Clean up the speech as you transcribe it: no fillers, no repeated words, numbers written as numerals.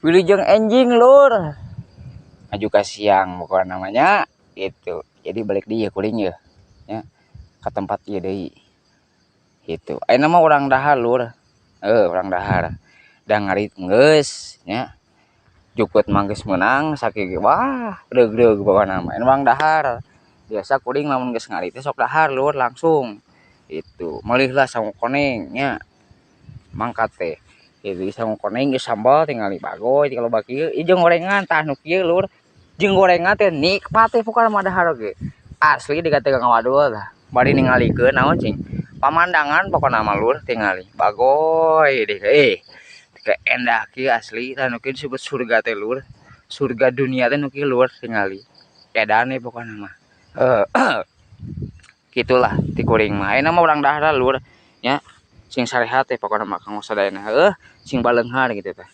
wilujeng enjing lur maju ke siang bukan namanya gitu. Jadi balik dia kuring ya ke tempat ieu deui gitu. Ayeuna mah urang dahar lur urang dahar da ngarit geus nya jukut manggeus meunang saking wah deug-deug pokona mah urang dahar biasa kuring lamun geus ngarit teh sok dahar lur langsung itu meulih lah sangu koneng nya mangkat teh jadi sangu koneng geus sambal tingali bagoy kalau baki jeung gorengan tah nu kieu lur jeung gorengan teh nikmat teh pokona mah dahar ge asli di Gang Wadul tah bari ningalikeun naon cing pamandangan pokona mah lur tingali bagoy deh teh endah kieu asli tah nu kieu disebut surga teh lur surga dunia teh nu kieu lur tingali edan we pokona mah gitulah ti kuring mah ayeuna mah urang dahar lur nya sing sarehat teh pokona mah kanggo sadayana sing baleunghar gitu teh